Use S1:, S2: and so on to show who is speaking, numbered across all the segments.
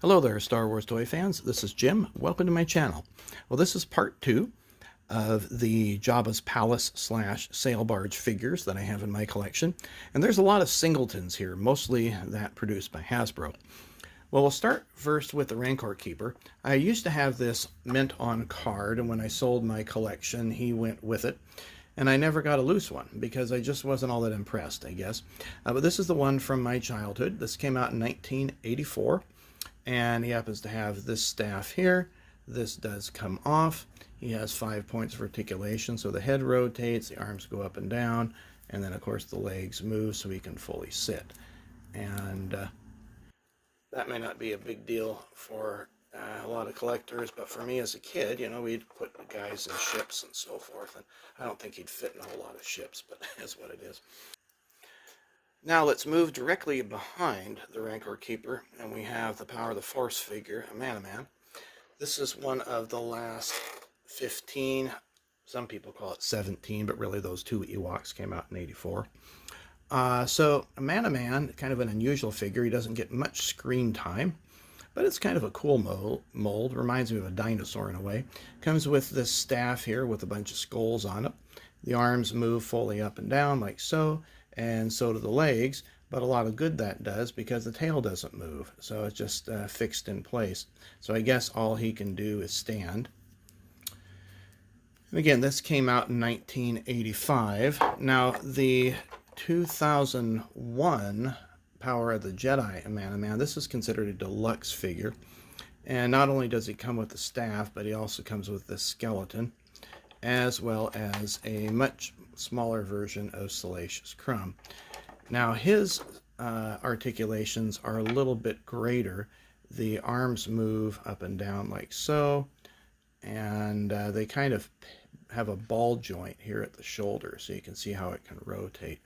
S1: Hello there, Star Wars toy fans. This is Jim. Welcome to my channel. Well, this is part 2 of the Jabba's Palace / Sail Barge figures that I have in my collection. And there's a lot of singletons here, mostly that produced by Hasbro. Well, we'll start first with the Rancor Keeper. I used to have this mint on card, and when I sold my collection, he went with it. And I never got a loose one because I just wasn't all that impressed, I guess. But this is the one from my childhood. This came out in 1984. And he happens to have this staff here. This does come off. He has 5 points of articulation, so the head rotates, the arms go up and down, and then of course the legs move so he can fully sit. And that may not be a big deal for a lot of collectors, but for me as a kid, you know, we'd put the guys in ships and so forth, and I don't think he'd fit in a whole lot of ships, but that's what it is. Now let's move directly behind the Rancor Keeper, and we have the Power of the Force figure, a Man-O-Man. This is one of the last 15, some people call it 17, but really those two Ewoks came out in 84. So a Man-O-Man, kind of an unusual figure. He doesn't get much screen time, but it's kind of a cool mold. Reminds me of a dinosaur in a way. Comes with this staff here with a bunch of skulls on it. The arms move fully up and down like so. And so do the legs, but a lot of good that does because the tail doesn't move, so it's just fixed in place. So I guess all he can do is stand. And again, this came out in 1985. Now, the 2001 Power of the Jedi Man-O-Man, this is considered a deluxe figure. And not only does he come with the staff, but he also comes with this skeleton, as well as a much smaller version of Salacious Crumb. Now his articulations are a little bit greater. The arms move up and down like so, and they kind of have a ball joint here at the shoulder, so you can see how it can rotate.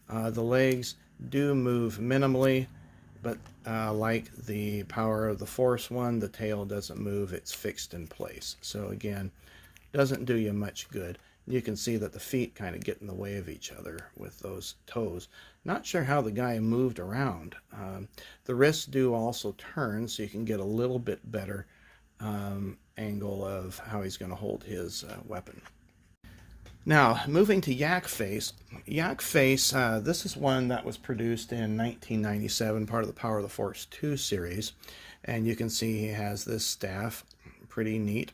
S1: The legs do move minimally, but like the Power of the Force one, the tail doesn't move, it's fixed in place. So again, doesn't do you much good. You can see that the feet kind of get in the way of each other with those toes. Not sure how the guy moved around. The wrists do also turn, so you can get a little bit better angle of how he's going to hold his weapon. Now, moving to Yakface. Yakface, this is one that was produced in 1997, part of the Power of the Force 2 series. And you can see he has this staff, pretty neat.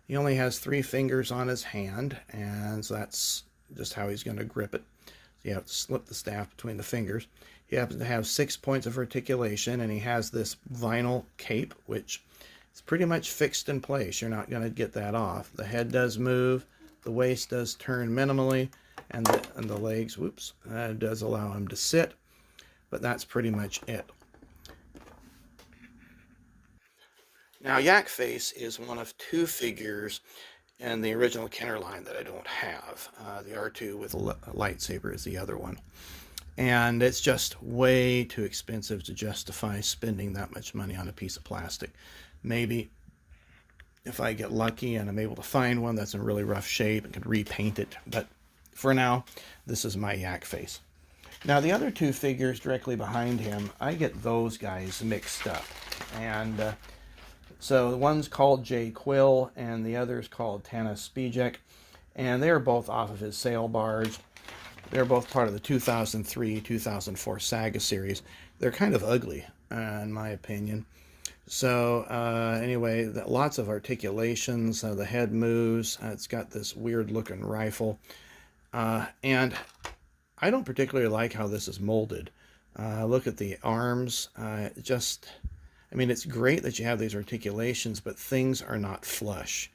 S1: He only has 3 fingers on his hand, and so that's just how he's going to grip it. So you have to slip the staff between the fingers. He happens to have 6 points of articulation, and he has this vinyl cape, which is pretty much fixed in place. You're not going to get that off. The head does move, the waist does turn minimally, and the legs, whoops, does allow him to sit, but that's pretty much it. Now, Yakface is one of 2 figures in the original Kenner line that I don't have. The R2 with a lightsaber is the other one. And it's just way too expensive to justify spending that much money on a piece of plastic. Maybe if I get lucky and I'm able to find one that's in really rough shape and can repaint it. But for now, this is my Yakface. Now, the other 2 figures directly behind him, I get those guys mixed up. And so one's called Jay Quill, and the other's called Tana Spijek, and they're both off of his Sail Barge. They're both part of the 2003-2004 Saga series. They're kind of ugly, in my opinion. So anyway, lots of articulations. The head moves. It's got this weird-looking rifle, and I don't particularly like how this is molded. Look at the arms. I mean, it's great that you have these articulations, but things are not flush.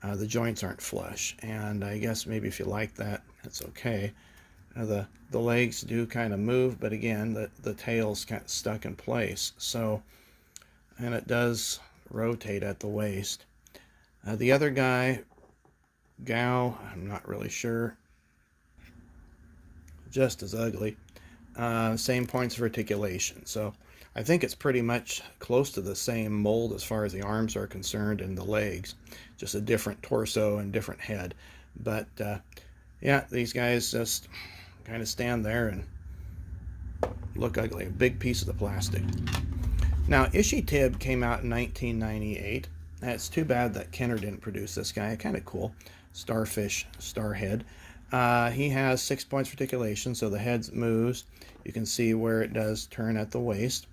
S1: The joints aren't flush, and I guess maybe if you like that, that's okay. The legs do kind of move, but again, the tail's kind of stuck in place. So, and it does rotate at the waist. The other guy, Gao, I'm not really sure. Just as ugly. Same points of articulation. So I think it's pretty much close to the same mold as far as the arms are concerned and the legs. Just a different torso and different head. But yeah, these guys just kind of stand there and look ugly. A big piece of the plastic. Now, Ishitib came out in 1998. It's too bad that Kenner didn't produce this guy. Kind of cool. Starfish, starhead. He has 6 points of articulation, so the head moves. You can see where it does turn at the waist.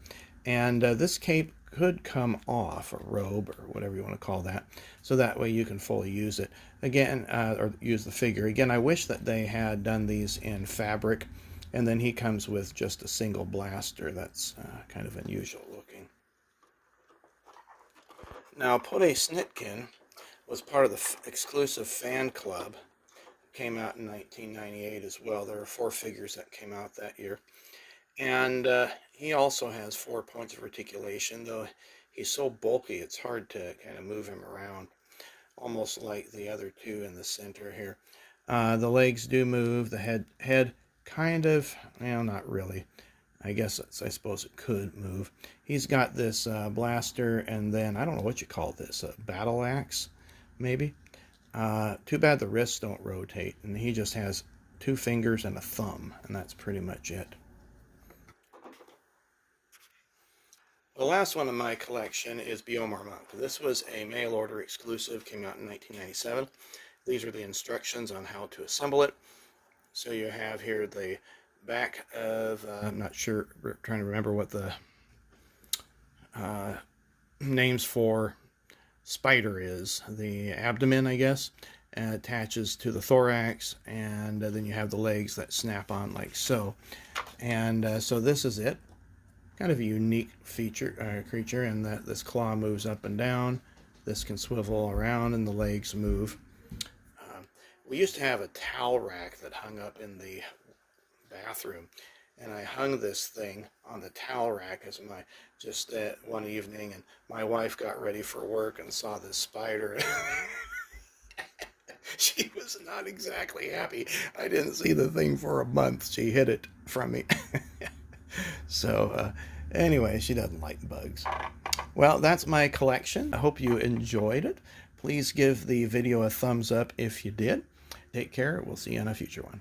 S1: And this cape could come off, a robe or whatever you want to call that, so that way you can fully use it again, or use the figure. Again, I wish that they had done these in fabric, and then he comes with just a single blaster. That's kind of unusual looking. Now, Pode Snitkin was part of the exclusive fan club. Came out in 1998 as well. There are 4 figures that came out that year. And he also has 4 points of articulation, though he's so bulky it's hard to kind of move him around, almost like the other 2 in the center here. The legs do move, the head kind of, well, not really. I suppose it could move. He's got this blaster, and then, I don't know what you call this, a battle axe, maybe? Too bad the wrists don't rotate, and he just has 2 fingers and a thumb, and that's pretty much it. The last one in my collection is Biomar Monk. This was a mail order exclusive, came out in 1997. These are the instructions on how to assemble it. So you have here the back of, I'm not sure, trying to remember what the names for spider is. The abdomen, I guess, attaches to the thorax, and then you have the legs that snap on like so. And so this is it. Kind of a unique creature in that this claw moves up and down. This can swivel around, and the legs move. We used to have a towel rack that hung up in the bathroom, and I hung this thing on the towel rack as my one evening, and my wife got ready for work and saw this spider. She was not exactly happy. I didn't see the thing for a month. She hid it from me. So anyway, she doesn't like bugs. Well, that's my collection. I hope you enjoyed it. Please give the video a thumbs up if you did. Take care. We'll see you on a future one.